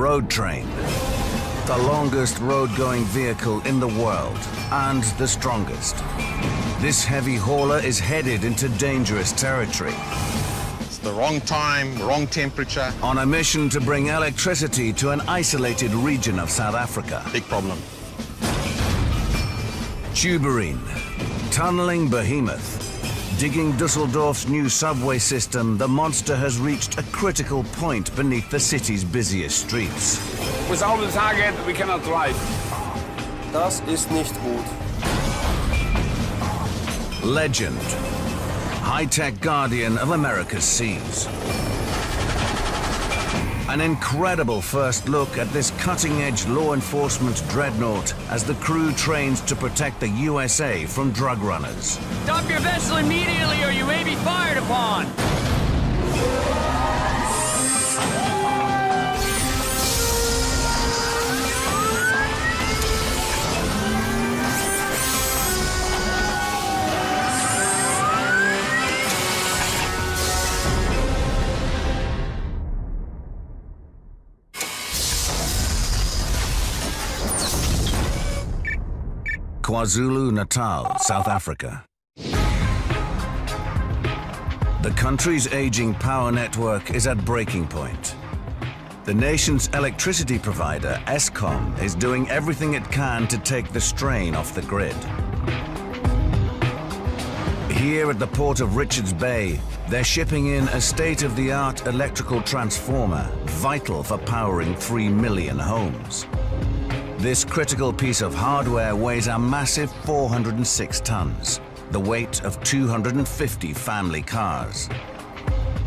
Road Train, the longest road-going vehicle in the world and the strongest. This heavy hauler is headed into dangerous territory. It's the wrong time, wrong temperature. On a mission to bring electricity to an isolated region of South Africa. Big problem. Tuberine, tunneling behemoth. Digging Dusseldorf's new subway system, the monster has reached a critical point beneath the city's busiest streets. Without a target, we cannot drive. Das ist nicht gut. Legend, high-tech guardian of America's seas. An incredible first look at this cutting-edge law enforcement dreadnought as the crew trains to protect the USA from drug runners. Stop your vessel immediately or you may be fired upon! KwaZulu-Natal, South Africa. The country's aging power network is at breaking point. The nation's electricity provider, Eskom, is doing everything it can to take the strain off the grid. Here at the port of Richards Bay, they're shipping in a state-of-the-art electrical transformer, vital for powering 3 million homes. This critical piece of hardware weighs a massive 406 tons, the weight of 250 family cars.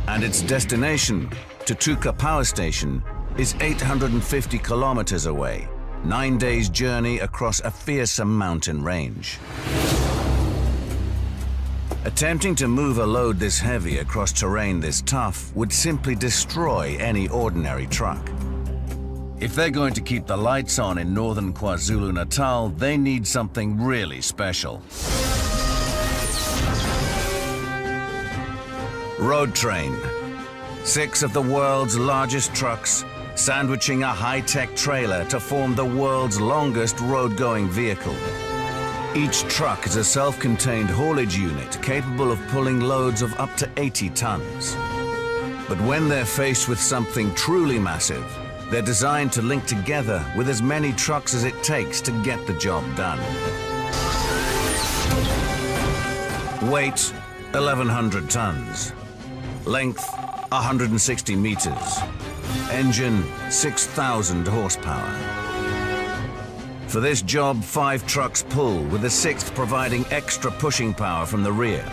And its destination, Tutuka Power Station, is 850 kilometers away, 9 days' journey across a fearsome mountain range. Attempting to move a load this heavy across terrain this tough would simply destroy any ordinary truck. If they're going to keep the lights on in northern KwaZulu-Natal, they need something really special. Road Train. 6 of the world's largest trucks, sandwiching a high-tech trailer to form the world's longest road-going vehicle. Each truck is a self-contained haulage unit capable of pulling loads of up to 80 tons. But when they're faced with something truly massive, they're designed to link together with as many trucks as it takes to get the job done. Weight, 1,100 tons. Length, 160 meters. Engine, 6,000 horsepower. For this job, 5 trucks pull, with the 6th providing extra pushing power from the rear.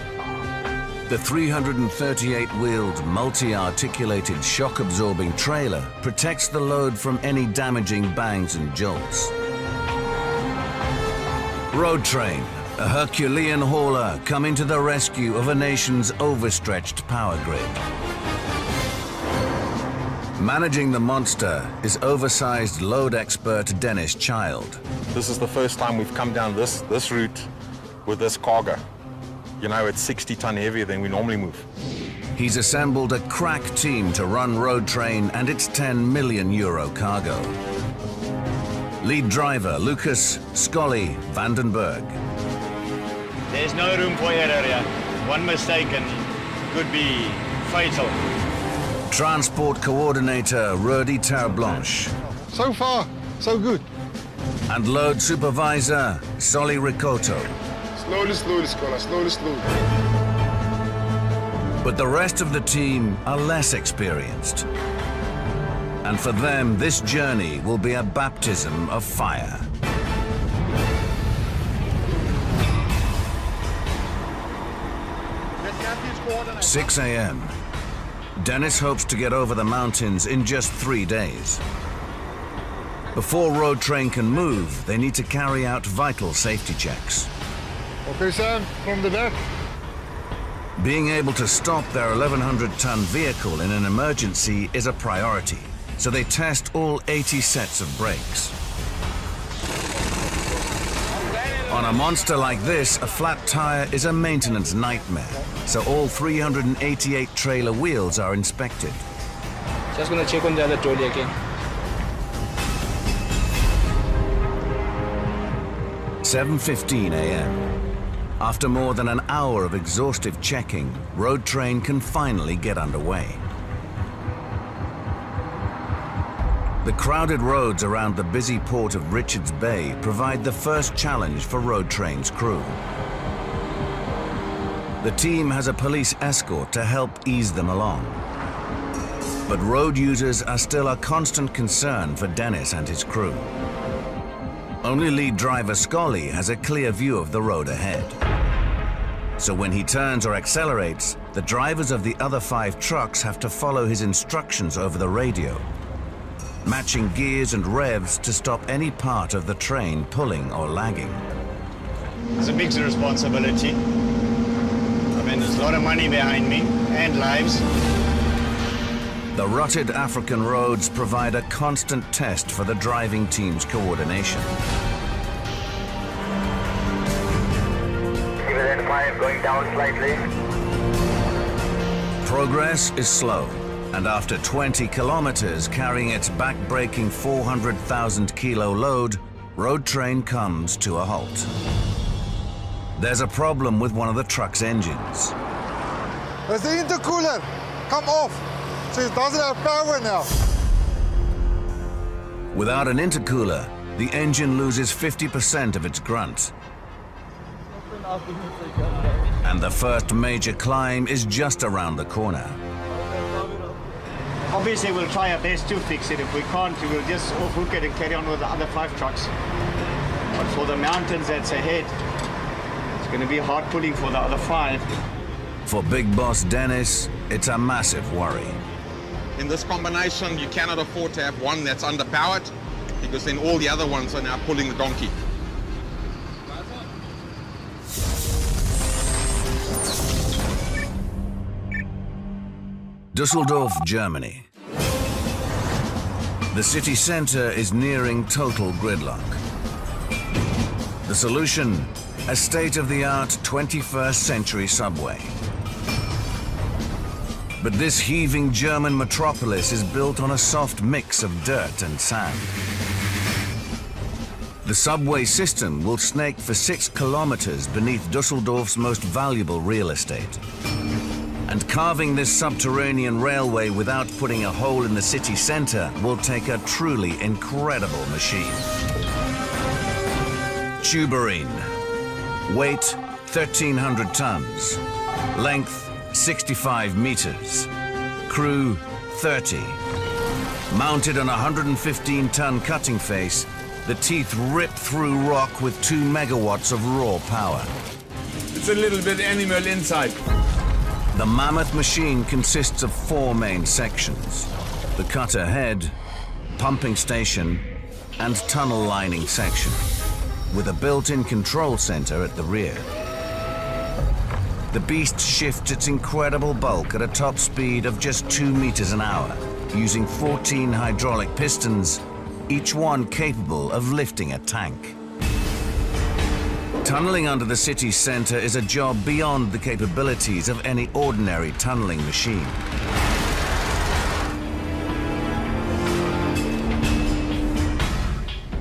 The 338-wheeled, multi-articulated, shock-absorbing trailer protects the load from any damaging bangs and jolts. Road Train, a Herculean hauler coming to the rescue of a nation's overstretched power grid. Managing the monster is oversized load expert Dennis Child. This is the first time we've come down this route with this cargo. You know, it's 60 ton heavier than we normally move. He's assembled a crack team to run Road Train and its €10 million cargo. Lead driver Lucas Scully Vandenberg. There's no room for error here. One mistake and could be fatal. Transport coordinator Rudy Terblanche. So far, so good. And load supervisor Solly Ricoto. Slowly, slowly, Scholar, slowly, slowly. But the rest of the team are less experienced. And for them, this journey will be a baptism of fire. At 6 a.m. Dennis hopes to get over the mountains in just 3 days. Before Road Train can move, they need to carry out vital safety checks. Okay, Sam, from the back. Being able to stop their 1,100-ton vehicle in an emergency is a priority, so they test all 80 sets of brakes. On a monster like this, a flat tire is a maintenance nightmare, so all 388 trailer wheels are inspected. Just gonna check on the other trolley again. 7:15 a.m. After more than an hour of exhaustive checking, Road Train can finally get underway. The crowded roads around the busy port of Richards Bay provide the first challenge for Road Train's crew. The team has a police escort to help ease them along. But road users are still a constant concern for Dennis and his crew. Only lead driver Scully has a clear view of the road ahead. So when he turns or accelerates, the drivers of the other 5 trucks have to follow his instructions over the radio, matching gears and revs to stop any part of the train pulling or lagging. It's a big responsibility. I mean, there's a lot of money behind me and lives. The rutted African roads provide a constant test for the driving team's coordination. Dividend 5 going down slightly. Progress is slow, and after 20 kilometers carrying its back-breaking 400,000 kilo load, Road Train comes to a halt. There's a problem with one of the truck's engines. There's the intercooler. Come off. So it doesn't have power now. Without an intercooler, the engine loses 50% of its grunt. And the first major climb is just around the corner. Obviously, we'll try our best to fix it. If we can't, we'll just off-hook it and carry on with the other 5 trucks. But for the mountains that's ahead, it's going to be hard pulling for the other 5. For Big Boss Dennis, it's a massive worry. In this combination, you cannot afford to have one that's underpowered, because then all the other ones are now pulling the donkey. Düsseldorf, Germany. The city center is nearing total gridlock. The solution? A state-of-the-art 21st century subway. But this heaving German metropolis is built on a soft mix of dirt and sand. The subway system will snake for 6 kilometers beneath Düsseldorf's most valuable real estate. And carving this subterranean railway without putting a hole in the city center will take a truly incredible machine. Tuberine. Weight, 1,300 tons. Length, 65 meters. Crew, 30. Mounted on a 115-ton cutting face, the teeth rip through rock with 2 megawatts of raw power. It's a little bit animal inside. The mammoth machine consists of 4 main sections: the cutter head, pumping station, and tunnel lining section, with a built-in control center at the rear. The beast shifts its incredible bulk at a top speed of just 2 meters an hour, using 14 hydraulic pistons, each one capable of lifting a tank. Tunneling under the city center is a job beyond the capabilities of any ordinary tunneling machine.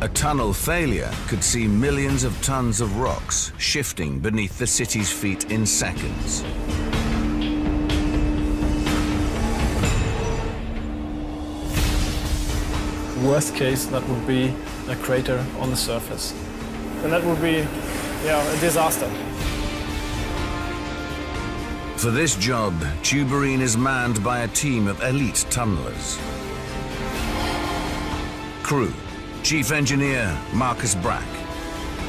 A tunnel failure could see millions of tons of rocks shifting beneath the city's feet in seconds. Worst case, that would be a crater on the surface. And that would be, a disaster. For this job, Tuberine is manned by a team of elite tunnelers. Crew: Chief Engineer Marcus Brack.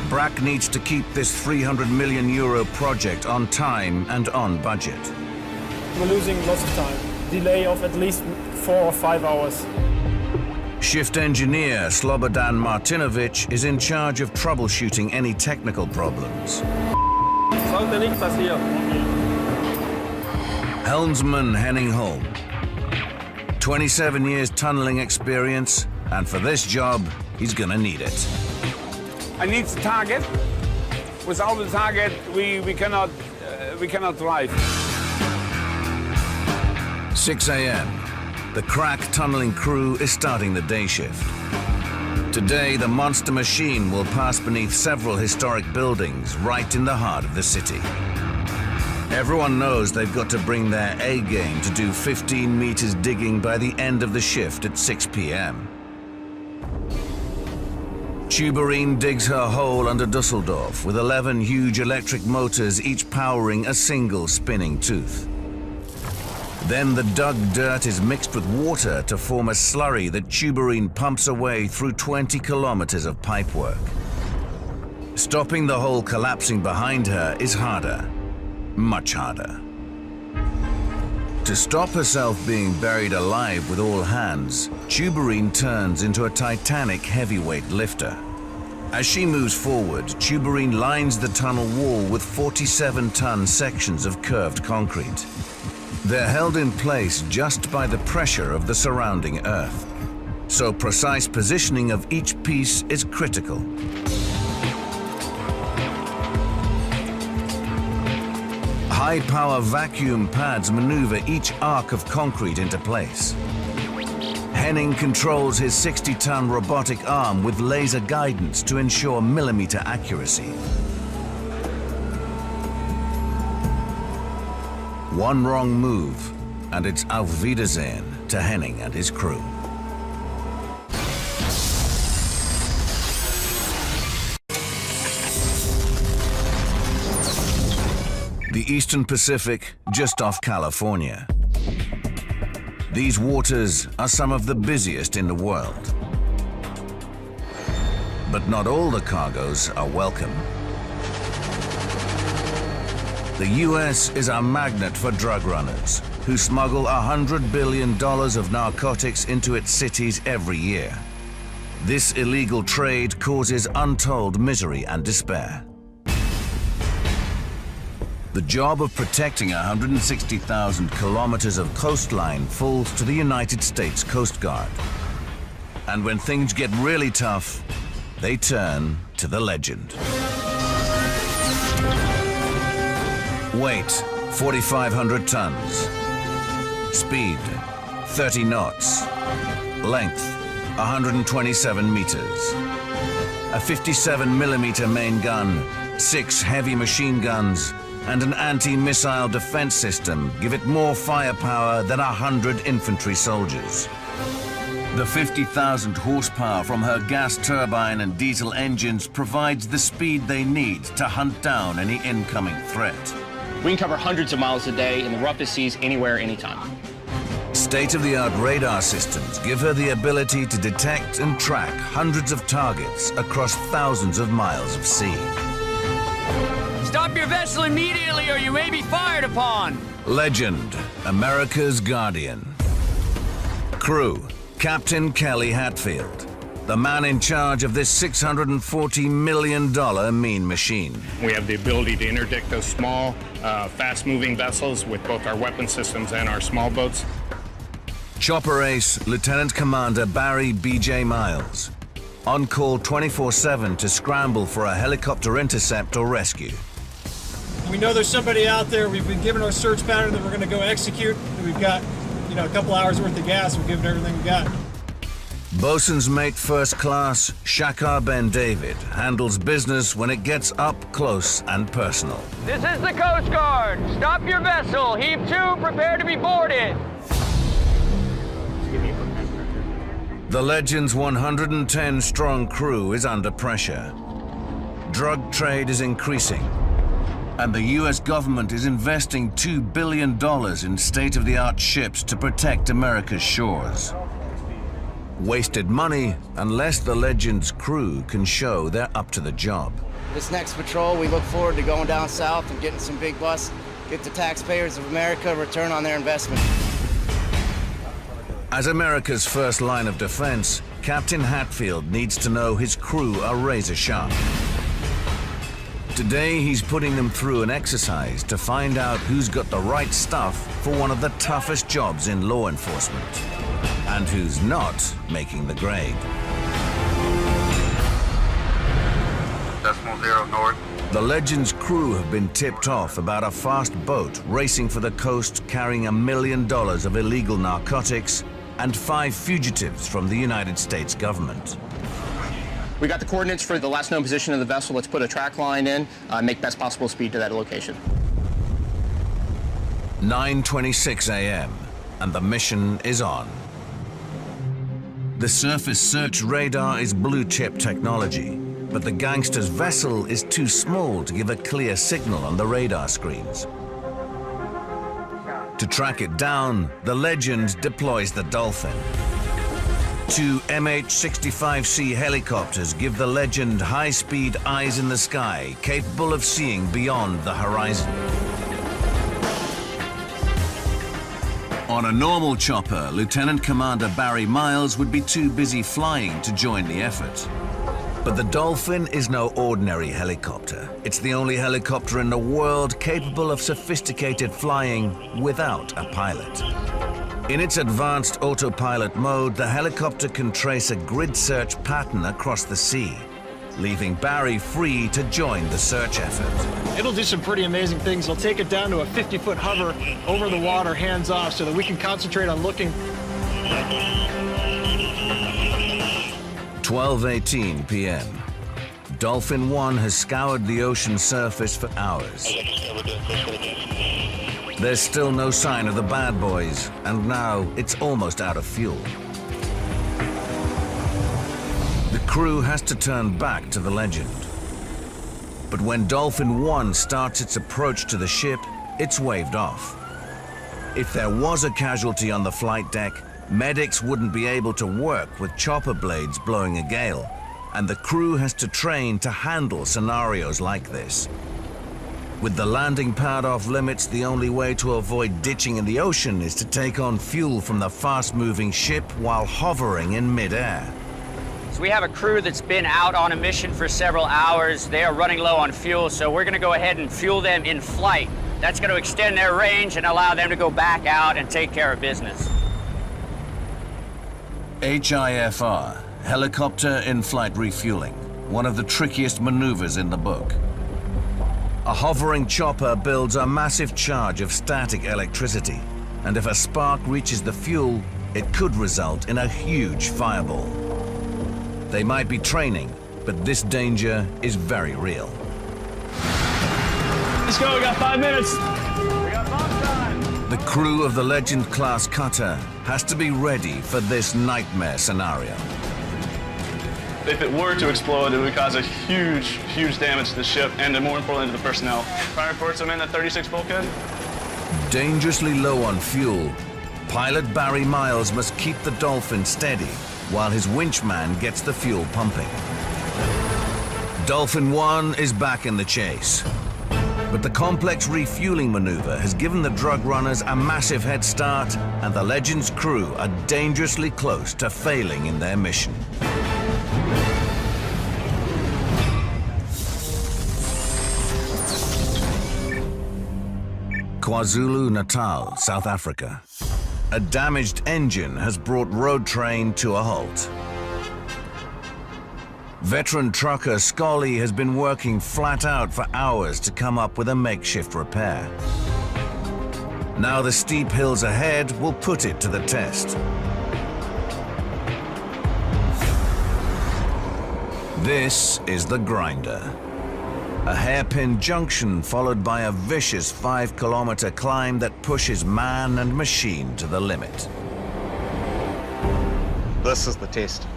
Brack needs to keep this €300 million project on time and on budget. We're losing lots of time. Delay of at least 4 or 5 hours. Shift engineer Slobodan Martinovic is in charge of troubleshooting any technical problems. Helmsman Henning Holm. 27 years tunneling experience, and for this job, he's gonna need it. I need the target. Without the target, we cannot drive. 6 a.m. The crack tunneling crew is starting the day shift. Today, the monster machine will pass beneath several historic buildings right in the heart of the city. Everyone knows they've got to bring their A game to do 15 meters digging by the end of the shift at 6 p.m. Tuberine digs her hole under Dusseldorf with 11 huge electric motors, each powering a single spinning tooth. Then the dug dirt is mixed with water to form a slurry that Tuberine pumps away through 20 kilometers of pipework. Stopping the hole collapsing behind her is harder, much harder. To stop herself being buried alive with all hands, Tuberine turns into a titanic heavyweight lifter. As she moves forward, Tuberine lines the tunnel wall with 47-ton sections of curved concrete. They're held in place just by the pressure of the surrounding earth, so precise positioning of each piece is critical. High-power vacuum pads maneuver each arc of concrete into place. Henning controls his 60-ton robotic arm with laser guidance to ensure millimeter accuracy. One wrong move, and it's Auf Wiedersehen to Henning and his crew. The Eastern Pacific, just off California. These waters are some of the busiest in the world. But not all the cargoes are welcome. The US is a magnet for drug runners who smuggle $100 billion of narcotics into its cities every year. This illegal trade causes untold misery and despair. The job of protecting 160,000 kilometers of coastline falls to the United States Coast Guard. And when things get really tough, they turn to the legend. Weight, 4,500 tons. Speed, 30 knots. Length, 127 meters. A 57mm main gun, 6 heavy machine guns, and an anti-missile defense system give it more firepower than 100 infantry soldiers. The 50,000 horsepower from her gas turbine and diesel engines provides the speed they need to hunt down any incoming threat. We can cover hundreds of miles a day in the roughest seas anywhere, anytime. State-of-the-art radar systems give her the ability to detect and track hundreds of targets across thousands of miles of sea. Stop your vessel immediately or you may be fired upon! Legend, America's Guardian. Crew, Captain Kelly Hatfield, the man in charge of this $640 million mean machine. We have the ability to interdict those small, fast-moving vessels with both our weapon systems and our small boats. Chopper ace, Lieutenant Commander Barry B.J. Miles, on call 24/7 to scramble for a helicopter intercept or rescue. We know there's somebody out there. We've been given our search pattern that we're going to go execute. We've got, a couple hours worth of gas. We've given everything we got. Bosun's mate first class, Shakar Ben David, handles business when it gets up close and personal. This is the Coast Guard. Stop your vessel. Heave 2, prepare to be boarded. The Legend's 110-strong crew is under pressure. Drug trade is increasing, and the US government is investing $2 billion in state-of-the-art ships to protect America's shores. Wasted money unless the Legend's crew can show they're up to the job. This next patrol, we look forward to going down south and getting some big busts, get the taxpayers of America a return on their investment. As America's first line of defense, Captain Hatfield needs to know his crew are razor sharp. Today, he's putting them through an exercise to find out who's got the right stuff for one of the toughest jobs in law enforcement, and who's not making the grade. Decimal 0 north. The Legend's crew have been tipped off about a fast boat racing for the coast carrying $1 million of illegal narcotics and 5 fugitives from the United States government. We got the coordinates for the last known position of the vessel. Let's put a track line in, make best possible speed to that location. 9:26 a.m. and the mission is on. The surface search radar is blue chip technology, but the gangster's vessel is too small to give a clear signal on the radar screens. To track it down, the Legend deploys the Dolphin. Two MH-65C helicopters give the Legend high-speed eyes in the sky, capable of seeing beyond the horizon. On a normal chopper, Lieutenant Commander Barry Miles would be too busy flying to join the effort. But the Dolphin is no ordinary helicopter. It's the only helicopter in the world capable of sophisticated flying without a pilot. In its advanced autopilot mode, the helicopter can trace a grid search pattern across the sea, leaving Barry free to join the search effort. It'll do some pretty amazing things. It'll take it down to a 50-foot hover over the water, hands off, so that we can concentrate on looking. 12:18 p.m. Dolphin 1 has scoured the ocean surface for hours. There's still no sign of the bad boys, and now it's almost out of fuel. The crew has to turn back to the Legend. But when Dolphin 1 starts its approach to the ship, it's waved off. If there was a casualty on the flight deck, medics wouldn't be able to work with chopper blades blowing a gale, and the crew has to train to handle scenarios like this. With the landing pad off limits, the only way to avoid ditching in the ocean is to take on fuel from the fast-moving ship while hovering in mid-air. So we have a crew that's been out on a mission for several hours. They are running low on fuel, so we're going to go ahead and fuel them in flight. That's going to extend their range and allow them to go back out and take care of business. HIFR, helicopter in-flight refueling, one of the trickiest maneuvers in the book. A hovering chopper builds a massive charge of static electricity, and if a spark reaches the fuel, it could result in a huge fireball. They might be training, but this danger is very real. Let's go, we got 5 minutes. The crew of the Legend-class cutter has to be ready for this nightmare scenario. If it were to explode, it would cause a huge, huge damage to the ship and more importantly to the personnel. Fire reports, I'm in at 36 bulkhead. Dangerously low on fuel, pilot Barry Miles must keep the Dolphin steady while his winchman gets the fuel pumping. Dolphin 1 is back in the chase. But the complex refueling maneuver has given the drug runners a massive head start, and the Legend's crew are dangerously close to failing in their mission. KwaZulu-Natal, South Africa. A damaged engine has brought Road Train to a halt. Veteran trucker Scully has been working flat out for hours to come up with a makeshift repair. Now the steep hills ahead will put it to the test. This is the grinder. A hairpin junction followed by a vicious 5-kilometer climb that pushes man and machine to the limit. This is the test,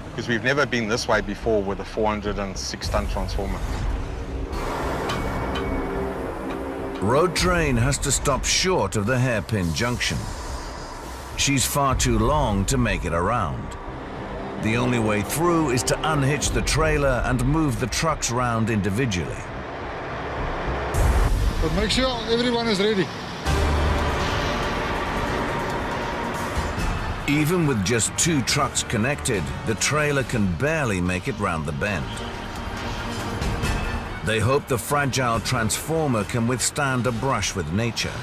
because we've never been this way before with a 406-ton transformer. Road Train has to stop short of the hairpin junction. She's far too long to make it around. The only way through is to unhitch the trailer and move the trucks around individually. But make sure everyone is ready. Even with just 2 trucks connected, the trailer can barely make it round the bend. They hope the fragile transformer can withstand a brush with nature.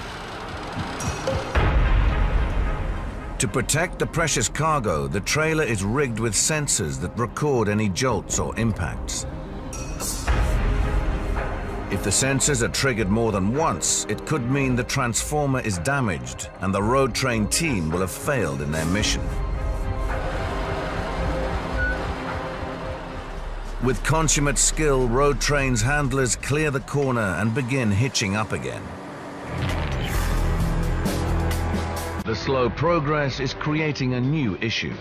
To protect the precious cargo, the trailer is rigged with sensors that record any jolts or impacts. If the sensors are triggered more than once, it could mean the transformer is damaged and the Road Train team will have failed in their mission. With consummate skill, Road Train's handlers clear the corner and begin hitching up again. The slow progress is creating a new issue.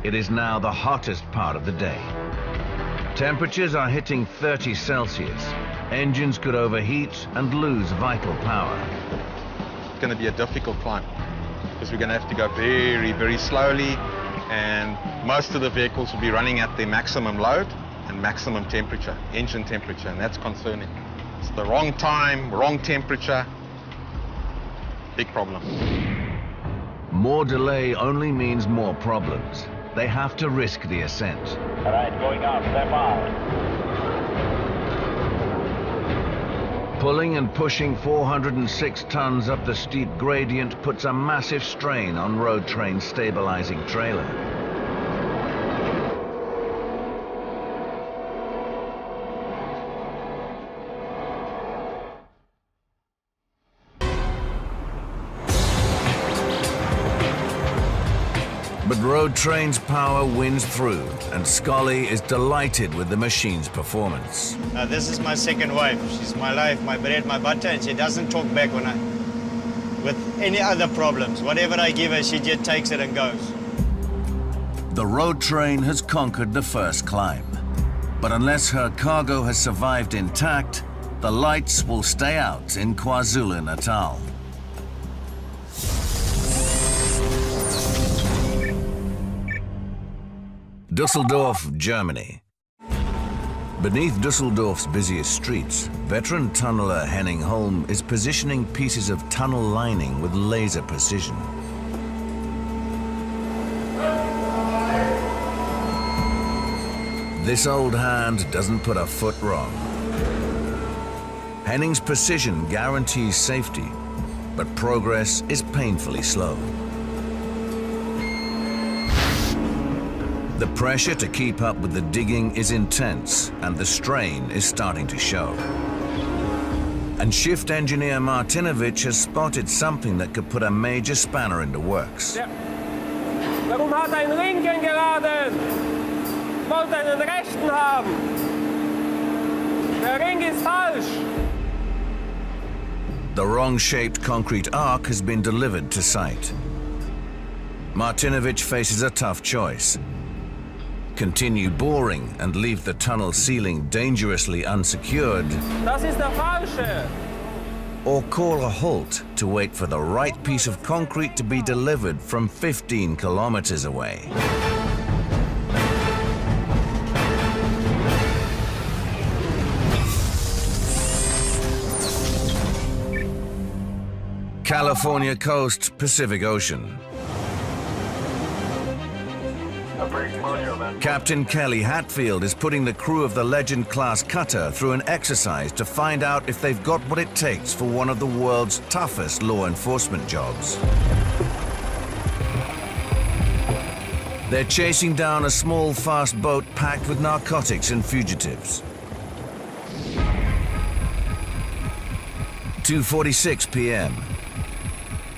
It is now the hottest part of the day. Temperatures are hitting 30 Celsius. Engines could overheat and lose vital power. It's going to be a difficult climb because we're going to have to go very, very slowly, and most of the vehicles will be running at their maximum load and maximum temperature, engine temperature, and that's concerning. It's the wrong time, wrong temperature, big problem. More delay only means more problems. They have to risk the ascent. All right, going up, step out. Pulling and pushing 406 tons up the steep gradient puts a massive strain on Road Train's stabilizing trailer. But Road Train's power wins through, and Scully is delighted with the machine's performance. This is my second wife. She's my life, my bread, my butter, and she doesn't talk back with any other problems. Whatever I give her, she just takes it and goes. The Road Train has conquered the first climb. But unless her cargo has survived intact, the lights will stay out in KwaZulu-Natal. Düsseldorf, Germany. Beneath Düsseldorf's busiest streets, veteran tunneler Henning Holm is positioning pieces of tunnel lining with laser precision. This old hand doesn't put a foot wrong. Henning's precision guarantees safety, but progress is painfully slow. The pressure to keep up with the digging is intense, and the strain is starting to show. And shift engineer Martinovic has spotted something that could put a major spanner in the works. Warum hat ein linken geraden? Wollte einen rechten haben. Der Ring ist falsch. The wrong-shaped concrete arc has been delivered to site. Martinovic faces a tough choice. Continue boring and leave the tunnel ceiling dangerously unsecured, Das ist der falsche. or call a halt to wait for the right piece of concrete to be delivered from 15 kilometers away. California coast, Pacific Ocean. Captain Kelly Hatfield is putting the crew of the Legend-class cutter through an exercise to find out if they've got what it takes for one of the world's toughest law enforcement jobs. They're chasing down a small, fast boat packed with narcotics and fugitives. 2:46 p.m.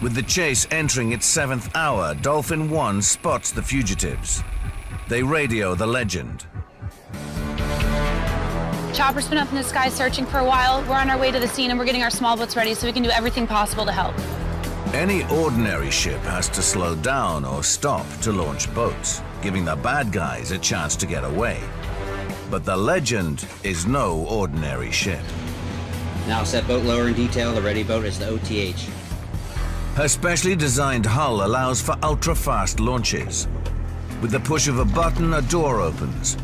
With the chase entering its 7th hour, Dolphin 1 spots the fugitives. They radio the Legend. Chopper's been up in the sky searching for a while. We're on our way to the scene and we're getting our small boats ready so we can do everything possible to help. Any ordinary ship has to slow down or stop to launch boats, giving the bad guys a chance to get away. But the Legend is no ordinary ship. Now set boat lower in detail. The ready boat is the OTH. Her specially designed hull allows for ultra-fast launches. With the push of a button, a door opens.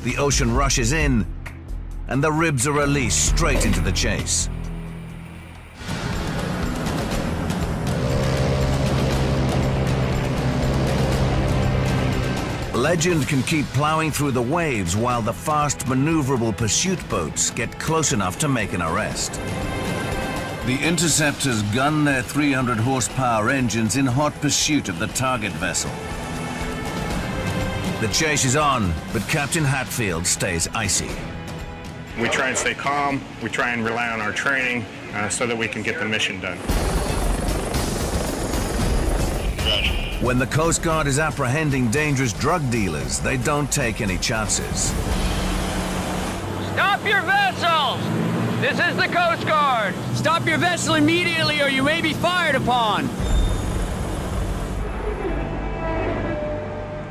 The ocean rushes in, and the ribs are released straight into the chase. Legend can keep plowing through the waves while the fast, maneuverable pursuit boats get close enough to make an arrest. The interceptors gun their 300 horsepower engines in hot pursuit of the target vessel. The chase is on, but Captain Hatfield stays icy. We try and stay calm. We try and rely on our training so that we can get the mission done. When the Coast Guard is apprehending dangerous drug dealers, they don't take any chances. Stop your vessels! This is the Coast Guard. Stop your vessel immediately or you may be fired upon.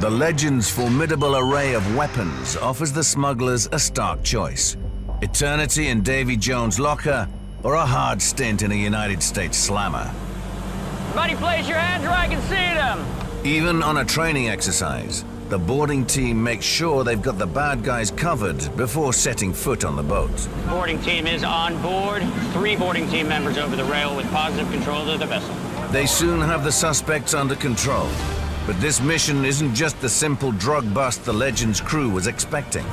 The Legend's formidable array of weapons offers the smugglers a stark choice. Eternity in Davy Jones' locker, or a hard stint in a United States slammer. Everybody place your hands where I can see them. Even on a training exercise, the boarding team makes sure they've got the bad guys covered before setting foot on the boat. Boarding team is on board. 3 boarding team members over the rail with positive control of the vessel. They soon have the suspects under control. But this mission isn't just the simple drug bust the Legend's crew was expecting.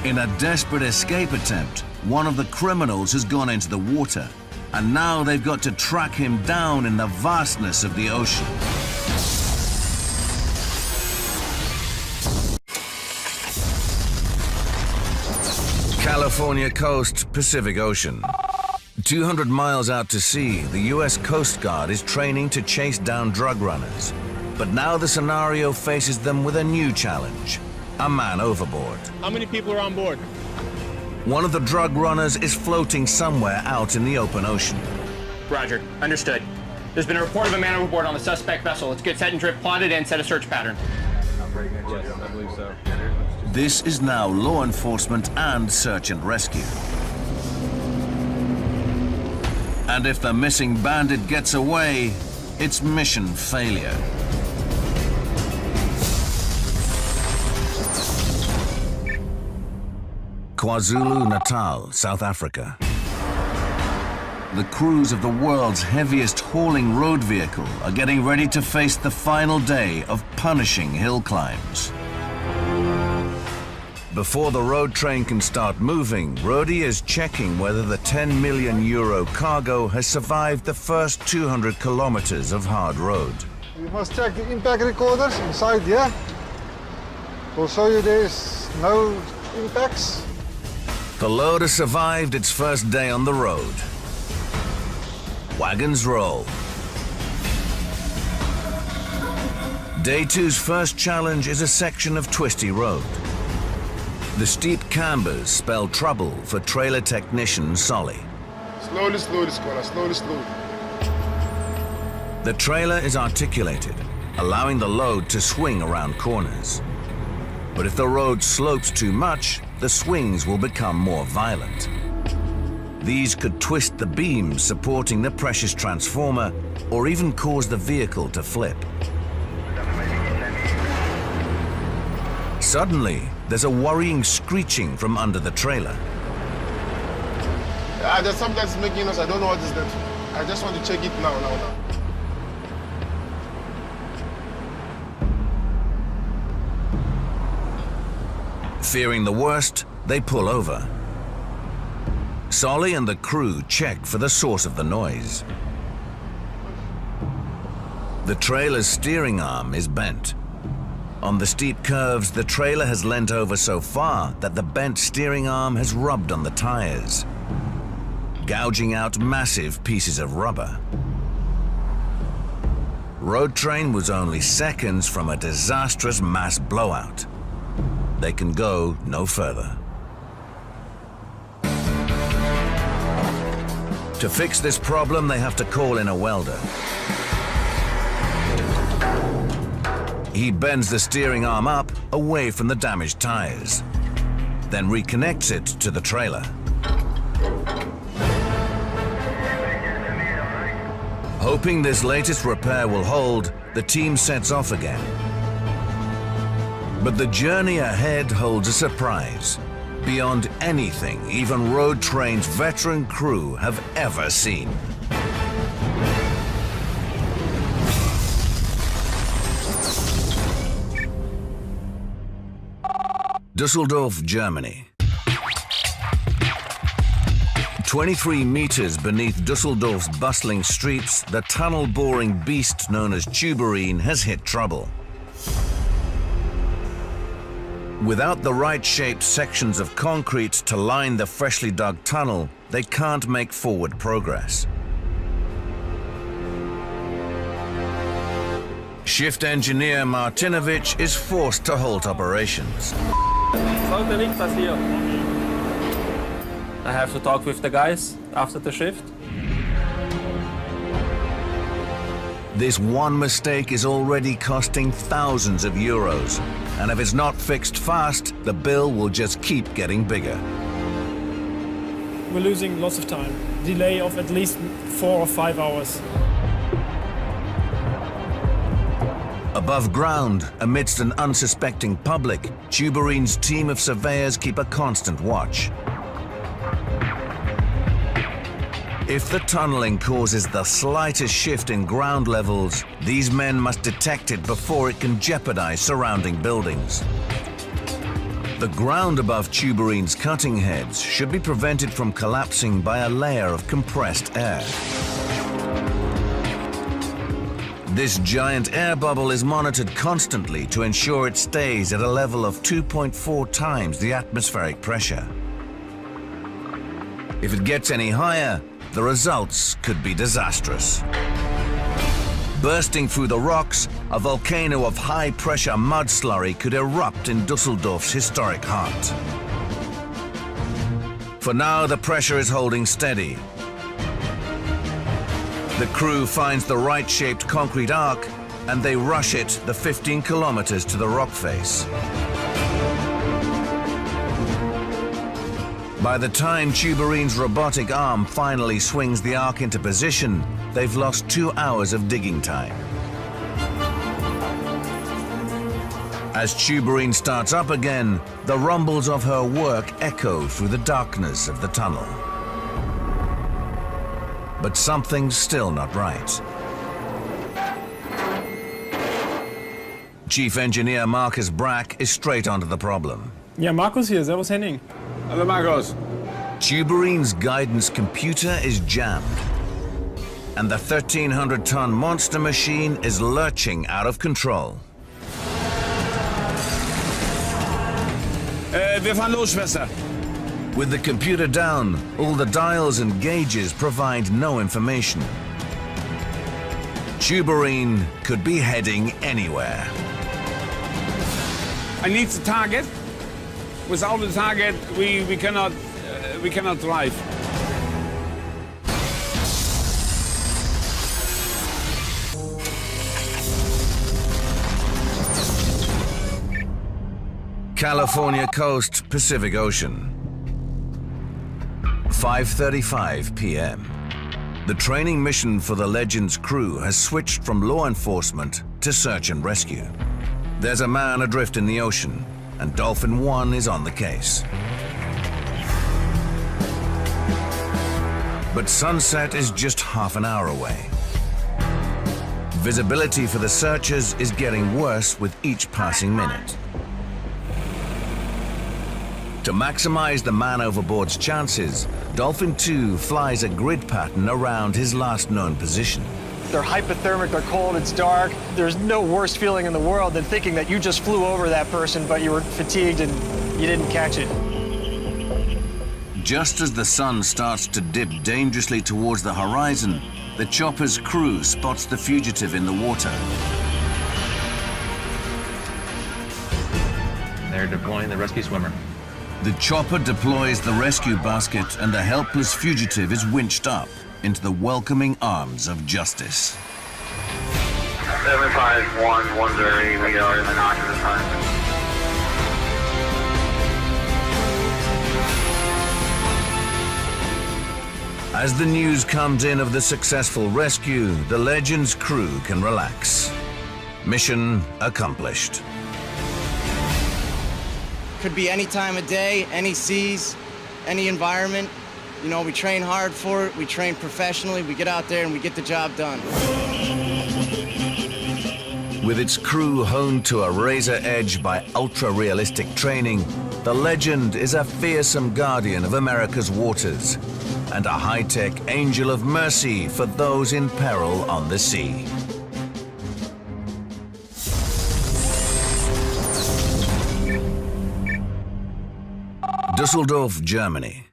In a desperate escape attempt, one of the criminals has gone into the water, and now they've got to track him down in the vastness of the ocean. California coast, Pacific Ocean. 200 miles out to sea, the US Coast Guard is training to chase down drug runners. But now the scenario faces them with a new challenge: a man overboard. How many people are on board? One of the drug runners is floating somewhere out in the open ocean. Roger. Understood. There's been a report of a man overboard on the suspect vessel. Let's get set and drift plotted and set a search pattern. Yes, I believe so. This is now law enforcement and search and rescue. And if the missing bandit gets away, it's mission failure. KwaZulu-Natal, South Africa. The crews of the world's heaviest hauling road vehicle are getting ready to face the final day of punishing hill climbs. Before the road train can start moving, Rodi is checking whether the €10 million cargo has survived the first 200 kilometers of hard road. You must check the impact recorders inside here. We'll show you there's no impacts. The load has survived its first day on the road. Wagons roll. Day 2's first challenge is a section of twisty road. The steep cambers spell trouble for trailer technician Solly. Slowly, slowly, Squala, slowly, slowly. The trailer is articulated, allowing the load to swing around corners. But if the road slopes too much, the swings will become more violent. These could twist the beams supporting the precious transformer or even cause the vehicle to flip. Suddenly, there's a worrying screeching from under the trailer. There's something that's making us, I don't know what is that. I just want to check it now. Fearing the worst, they pull over. Solly and the crew check for the source of the noise. The trailer's steering arm is bent. On the steep curves, the trailer has leant over so far that the bent steering arm has rubbed on the tires, gouging out massive pieces of rubber. Road Train was only seconds from a disastrous mass blowout. They can go no further. To fix this problem, they have to call in a welder. He bends the steering arm up away from the damaged tires, then reconnects it to the trailer. Hoping this latest repair will hold, the team sets off again. But the journey ahead holds a surprise, beyond anything even Road Train's veteran crew have ever seen. Düsseldorf, Germany. 23 meters beneath Düsseldorf's bustling streets, the tunnel-boring beast known as Tuberine has hit trouble. Without the right-shaped sections of concrete to line the freshly dug tunnel, they can't make forward progress. Shift engineer Martinovic is forced to halt operations. Sollte nicht passieren. I have to talk with the guys after the shift. This one mistake is already costing thousands of euros, and if it's not fixed fast, the bill will just keep getting bigger. We're losing lots of time. Delay of at least 4 or 5 hours. Above ground, amidst an unsuspecting public, Tuberine's team of surveyors keep a constant watch. If the tunneling causes the slightest shift in ground levels, these men must detect it before it can jeopardize surrounding buildings. The ground above Tuberine's cutting heads should be prevented from collapsing by a layer of compressed air. This giant air bubble is monitored constantly to ensure it stays at a level of 2.4 times the atmospheric pressure. If it gets any higher, the results could be disastrous. Bursting through the rocks, a volcano of high-pressure mud slurry could erupt in Dusseldorf's historic heart. For now, the pressure is holding steady. The crew finds the right-shaped concrete arc, and they rush it the 15 kilometers to the rock face. By the time Tuberine's robotic arm finally swings the arc into position, they've lost 2 hours of digging time. As Tuberine starts up again, the rumbles of her work echo through the darkness of the tunnel. But something's still not right. Chief Engineer Marcus Brack is straight onto the problem. Ja, Markus hier. Servus, Henning. Hello, Marcus. Tuberine's guidance computer is jammed, and the 1,300-ton monster machine is lurching out of control. Wir fahren los, Schwester. With the computer down, all the dials and gauges provide no information. Tuberine could be heading anywhere. I need the target. Without the target, we cannot drive. California coast, Pacific Ocean. 5:35 p.m. The training mission for the Legend's crew has switched from law enforcement to search and rescue. There's a man adrift in the ocean, and Dolphin 1 is on the case. But sunset is just half an hour away. Visibility for the searchers is getting worse with each passing minute. To maximize the man overboard's chances, Dolphin 2 flies a grid pattern around his last known position. They're hypothermic, they're cold, it's dark. There's no worse feeling in the world than thinking that you just flew over that person, but you were fatigued and you didn't catch it. Just as the sun starts to dip dangerously towards the horizon, the chopper's crew spots the fugitive in the water. They're deploying the rescue swimmer. The chopper deploys the rescue basket, and the helpless fugitive is winched up into the welcoming arms of justice. 75110, we are in the oculus time. As the news comes in of the successful rescue, the Legend's crew can relax. Mission accomplished. Could be any time of day, any seas, any environment. You know, we train hard for it, we train professionally, we get out there and we get the job done. With its crew honed to a razor edge by ultra-realistic training, the Legend is a fearsome guardian of America's waters and a high-tech angel of mercy for those in peril on the sea. Dusseldorf, Germany.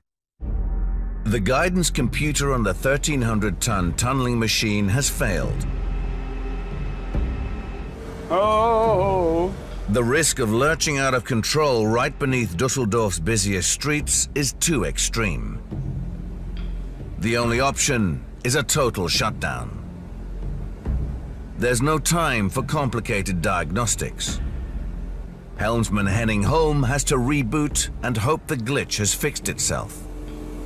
The guidance computer on the 1,300-ton tunneling machine has failed. Oh! The risk of lurching out of control right beneath Dusseldorf's busiest streets is too extreme. The only option is a total shutdown. There's no time for complicated diagnostics. Helmsman Henning Holm has to reboot and hope the glitch has fixed itself.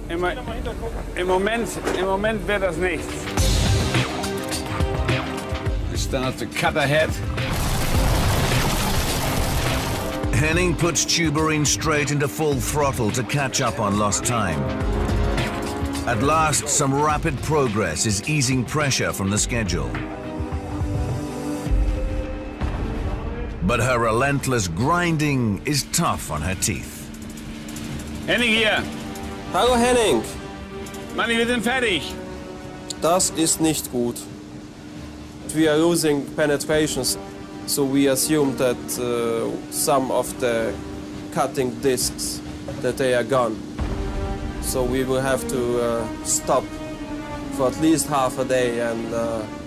Im Moment wird das nichts. I start to cut ahead. Henning puts Tuberine straight into full throttle to catch up on lost time. At last, some rapid progress is easing pressure from the schedule. But her relentless grinding is tough on her teeth. Henning hier. Hallo Henning. Manni, wir sind fertig. Das ist nicht gut. We are losing penetrations, so we assume that some of the cutting discs that they are gone. So we will have to stop for at least half a day and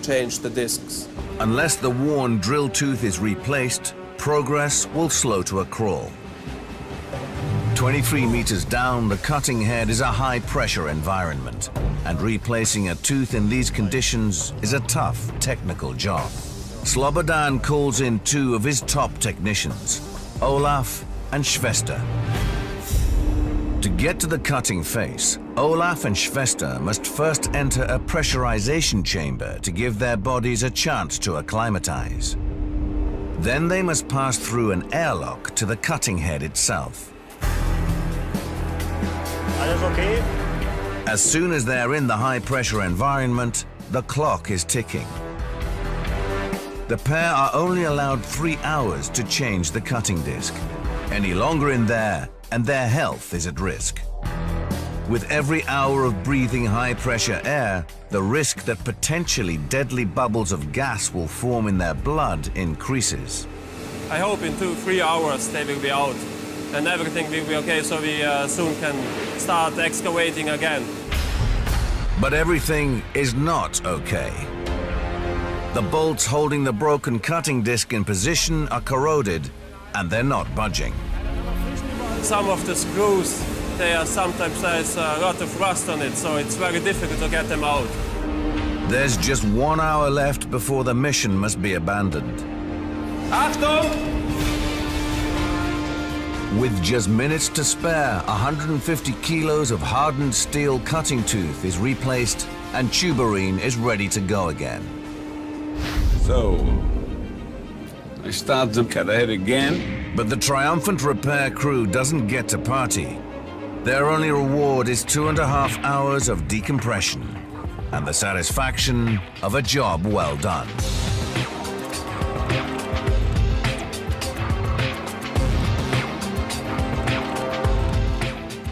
change the discs. Unless the worn drill tooth is replaced, progress will slow to a crawl. 23 meters down, the cutting head is a high-pressure environment, and replacing a tooth in these conditions is a tough technical job. Slobodan calls in two of his top technicians, Olaf and Schwester. To get to the cutting face, Olaf and Schwester must first enter a pressurization chamber to give their bodies a chance to acclimatize. Then they must pass through an airlock to the cutting head itself. Alles okay? As soon as they're in the high-pressure environment, the clock is ticking. The pair are only allowed 3 hours to change the cutting disc. Any longer in there, and their health is at risk. With every hour of breathing high-pressure air, the risk that potentially deadly bubbles of gas will form in their blood increases. I hope in 2-3 hours they will be out and everything will be okay, so we soon can start excavating again. But everything is not okay. The bolts holding the broken cutting disc in position are corroded, and they're not budging. Some of the screws, sometimes there's a lot of rust on it, so it's very difficult to get them out. There's just 1 hour left before the mission must be abandoned. Achtung! With just minutes to spare, 150 kilos of hardened steel cutting tooth is replaced and Tuberine is ready to go again. So, I start to cut ahead again. But the triumphant repair crew doesn't get to party. Their only reward is 2.5 hours of decompression and the satisfaction of a job well done.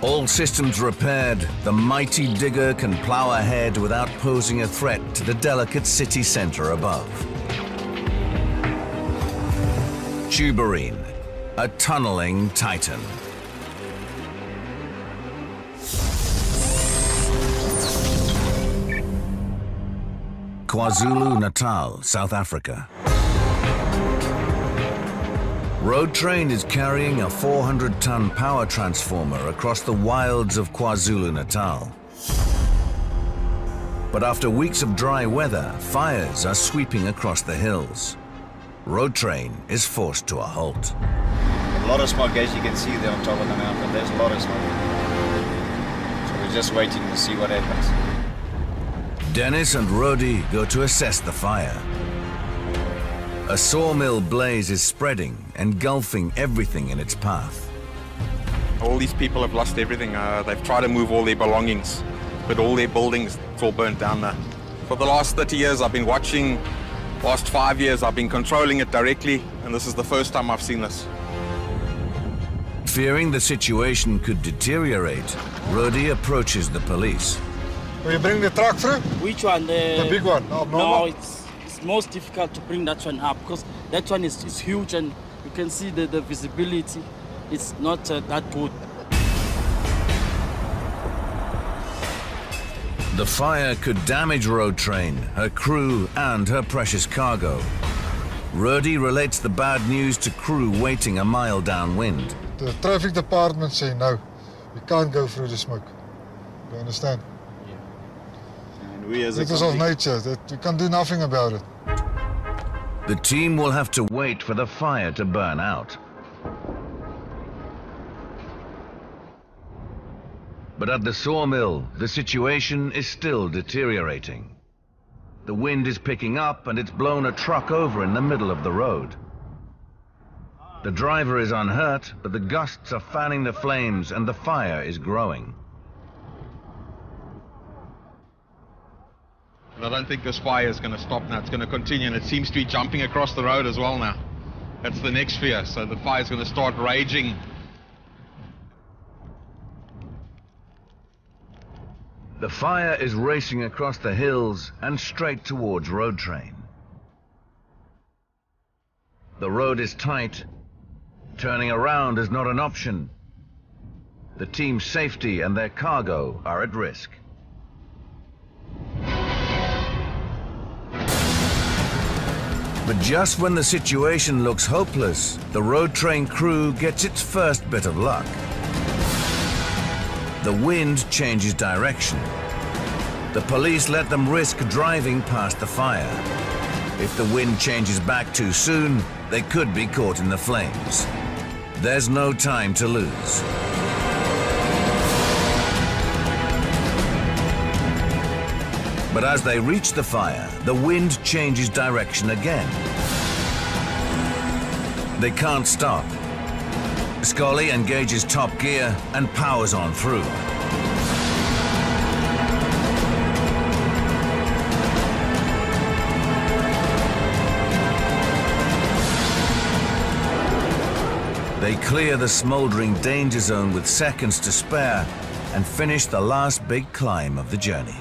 All systems repaired, the mighty digger can plow ahead without posing a threat to the delicate city center above. Tuberine, a tunneling titan. KwaZulu-Natal, South Africa. Road Train is carrying a 400-ton power transformer across the wilds of KwaZulu-Natal. But after weeks of dry weather, fires are sweeping across the hills. Road Train is forced to a halt. A lot of smoke, as you can see there on top of the mountain. There's a lot of smoke. So we're just waiting to see what happens. Dennis and Rodi go to assess the fire. A sawmill blaze is spreading, engulfing everything in its path. All these people have lost everything. They've tried to move all their belongings, but all their buildings, it's all burnt down there. For the last 30 years I've been watching, last 5 years I've been controlling it directly, and this is the first time I've seen this. Fearing the situation could deteriorate, Rodi approaches the police. Will you bring the truck through? Which one? The big one? No, it's most difficult to bring that one up because that one is huge and you can see the visibility. It's not that good. The fire could damage Road Train, her crew and her precious cargo. Rudi relates the bad news to crew waiting a mile downwind. The traffic department say no, we can't go through the smoke. You understand? And we as a it is of nature, that we can do nothing about it. The team will have to wait for the fire to burn out. But at the sawmill, the situation is still deteriorating. The wind is picking up and it's blown a truck over in the middle of the road. The driver is unhurt, but the gusts are fanning the flames and the fire is growing. I don't think this fire is going to stop now. It's going to continue, and it seems to be jumping across the road as well now. That's the next fear, so the fire is going to start raging. The fire is racing across the hills and straight towards Road Train. The road is tight. Turning around is not an option. The team's safety and their cargo are at risk. But just when the situation looks hopeless, the Road Train crew gets its first bit of luck. The wind changes direction. The police let them risk driving past the fire. If the wind changes back too soon, they could be caught in the flames. There's no time to lose. But as they reach the fire, the wind changes direction again. They can't stop. Scully engages top gear and powers on through. They clear the smoldering danger zone with seconds to spare and finish the last big climb of the journey.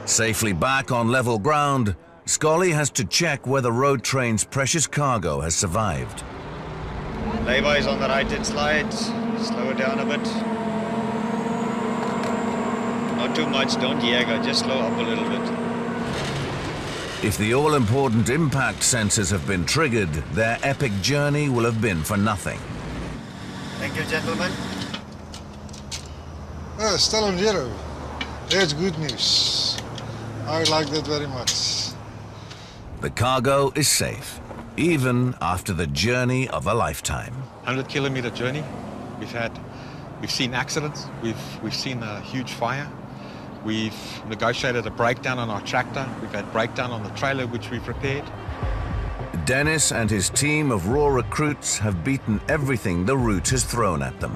Safely back on level ground, Scully has to check whether Road Train's precious cargo has survived. Lay-by is on the right-hand slide. Slow it down a bit. Not too much, don't Jäger, just slow up a little bit. If the all-important impact sensors have been triggered, their epic journey will have been for nothing. Thank you, gentlemen. Still on zero. That's good news. I like that very much. The cargo is safe, even after the journey of a lifetime. 100-kilometer journey. We've seen accidents. We've seen a huge fire. We've negotiated a breakdown on our tractor. We've had breakdown on the trailer which we've repaired. Dennis and his team of raw recruits have beaten everything the route has thrown at them.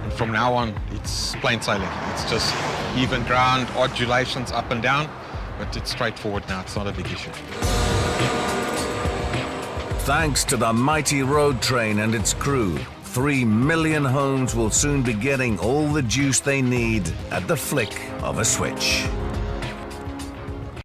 And from now on, it's plain sailing. It's just even ground, undulations up and down, but it's straightforward now. It's not a big issue. Thanks to the mighty Road Train and its crew, 3 million homes will soon be getting all the juice they need at the flick of a switch.